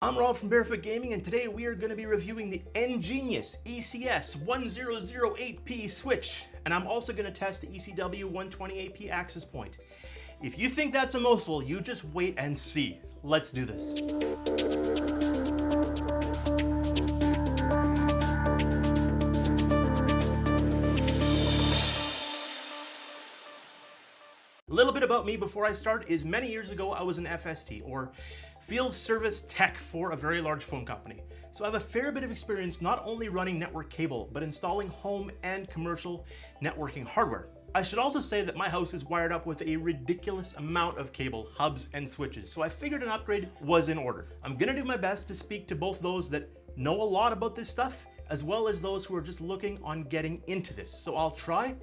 I'm Rob from Barefoot Gaming, and today we are going to be reviewing the EnGenius ECS1008P Switch, and I'm also going to test the ECW128P access point. If you think that's a mouthful, you just wait and see. Let's do this. A little bit about me before I start is many years ago I was an FST, or Field Service Tech, for a very large phone company. So I have a fair bit of experience not only running network cable, but installing home and commercial networking hardware. I should also say that my house is wired up with a ridiculous amount of cable, hubs, and switches, so I figured an upgrade was in order. I'm gonna do my best to speak to both those that know a lot about this stuff, as well as those who are just looking on getting into this. So I'll try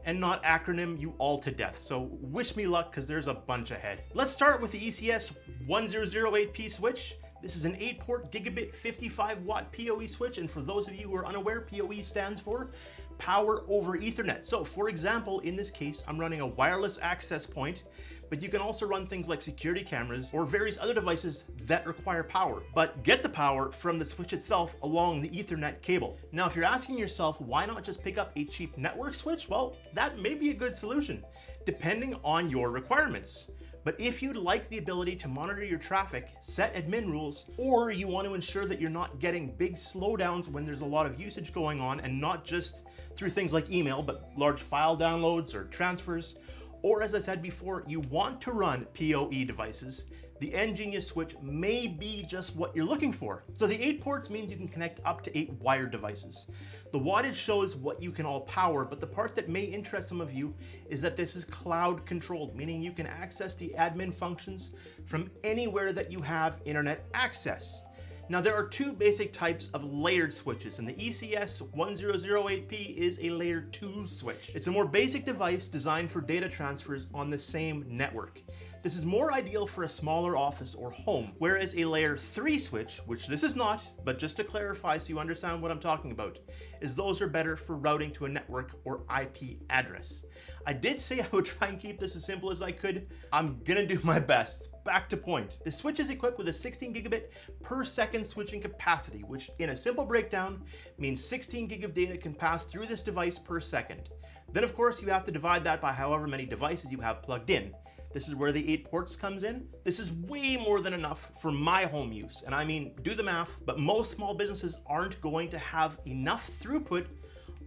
and not acronym you all to death. So wish me luck, because there's a bunch ahead. Let's start with the ECS1008P switch. This is an 8-port Gigabit 55-watt PoE switch, and for those of you who are unaware, PoE stands for Power over Ethernet. So for example, in this case, I'm running a wireless access point, but you can also run things like security cameras or various other devices that require power, but get the power from the switch itself along the Ethernet cable. Now, if you're asking yourself, why not just pick up a cheap network switch? Well, that may be a good solution, depending on your requirements. But if you'd like the ability to monitor your traffic, set admin rules, or you want to ensure that you're not getting big slowdowns when there's a lot of usage going on, and not just through things like email, but large file downloads or transfers, or as I said before, you want to run PoE devices, the EnGenius switch may be just what you're looking for. So the 8 ports means you can connect up to 8 wired devices. The wattage shows what you can all power, but the part that may interest some of you is that this is cloud controlled, meaning you can access the admin functions from anywhere that you have internet access. Now, there are two basic types of layered switches, and the ECS1008P is a layer 2 switch. It's a more basic device designed for data transfers on the same network. This is more ideal for a smaller office or home, whereas a layer 3 switch, which this is not, but just to clarify so you understand what I'm talking about, is those are better for routing to a network or IP address. I did say I would try and keep this as simple as I could. I'm gonna do my best. Back to point. The switch is equipped with a 16 gigabit per second switching capacity, which in a simple breakdown means 16 gig of data can pass through this device per second. Then of course you have to divide that by however many devices you have plugged in. This is where the 8 ports comes in. This is way more than enough for my home use. And I mean, do the math, but most small businesses aren't going to have enough throughput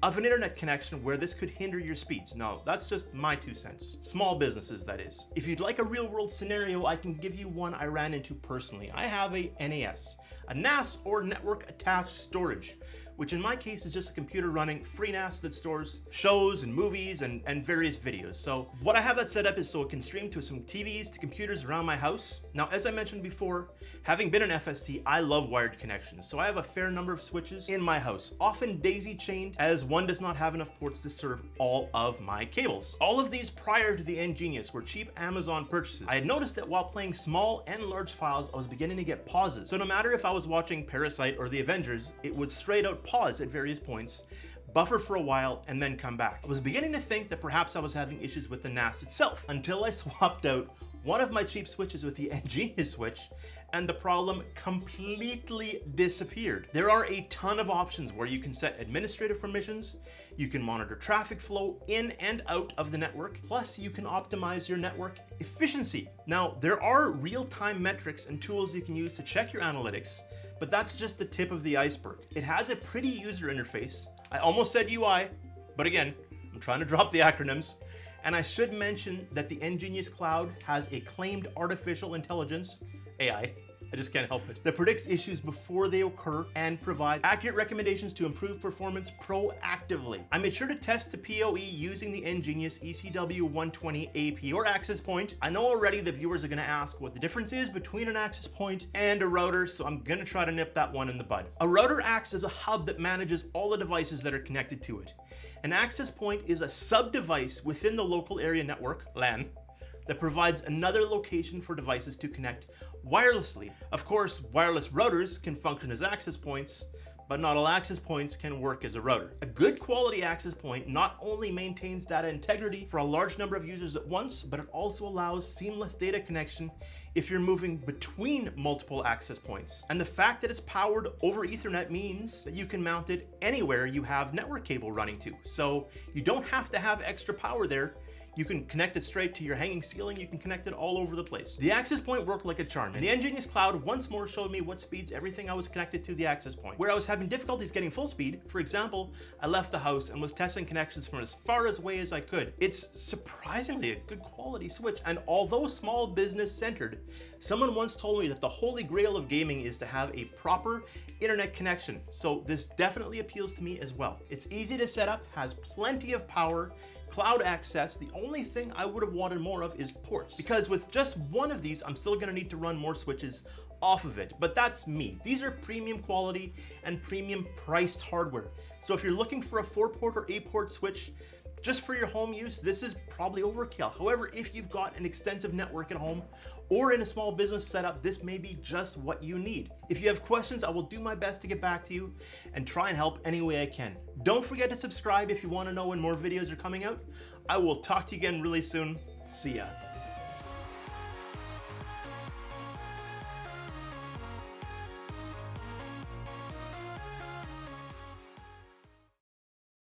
of an internet connection where this could hinder your speeds. No, that's just my 2 cents. Small businesses, that is. If you'd like a real world scenario, I can give you one I ran into personally. I have a NAS, a NAS or network attached storage, which in my case is just a computer running FreeNAS that stores shows and movies and various videos. So what I have that set up is so it can stream to some TVs, to computers around my house. Now, as I mentioned before, having been an FST, I love wired connections. So I have a fair number of switches in my house, often daisy chained, as one does not have enough ports to serve all of my cables. All of these prior to the EnGenius were cheap Amazon purchases. I had noticed that while playing small and large files, I was beginning to get pauses. So no matter if I was watching Parasite or The Avengers, it would straight out pause at various points, buffer for a while, and then come back. I was beginning to think that perhaps I was having issues with the NAS itself, until I swapped out one of my cheap switches with the EnGenius switch, and the problem completely disappeared. There are a ton of options where you can set administrative permissions, you can monitor traffic flow in and out of the network, plus you can optimize your network efficiency. Now, there are real-time metrics and tools you can use to check your analytics, but that's just the tip of the iceberg. It has a pretty user interface. I almost said UI, but again, I'm trying to drop the acronyms. And I should mention that the EnGenius Cloud has a claimed artificial intelligence, AI, I just can't help it, that predicts issues before they occur and provides accurate recommendations to improve performance proactively. I made sure to test the PoE using the EnGenius ECW128P or access point. I know already the viewers are gonna ask what the difference is between an access point and a router, so I'm gonna try to nip that one in the bud. A router acts as a hub that manages all the devices that are connected to it. An access point is a sub-device within the local area network, LAN, that provides another location for devices to connect wirelessly. Of course, wireless routers can function as access points, but not all access points can work as a router. A good quality access point not only maintains data integrity for a large number of users at once, but it also allows seamless data connection if you're moving between multiple access points. And the fact that it's powered over Ethernet means that you can mount it anywhere you have network cable running to. So you don't have to have extra power there. You can connect it straight to your hanging ceiling. You can connect it all over the place. The access point worked like a charm, and the EnGenius Cloud once more showed me what speeds everything I was connected to the access point. Where I was having difficulties getting full speed, for example, I left the house and was testing connections from as far away as I could. It's surprisingly a good quality switch, and although small business centered, someone once told me that the holy grail of gaming is to have a proper internet connection. So this definitely appeals to me as well. It's easy to set up, has plenty of power, cloud access. The only thing I would have wanted more of is ports, because with just one of these, I'm still gonna need to run more switches off of it, but that's me. These are premium quality and premium priced hardware. So if you're looking for a 4-port or 8-port switch, just for your home use, this is probably overkill. However, if you've got an extensive network at home or in a small business setup, this may be just what you need. If you have questions, I will do my best to get back to you and try and help any way I can. Don't forget to subscribe if you want to know when more videos are coming out. I will talk to you again really soon. See ya.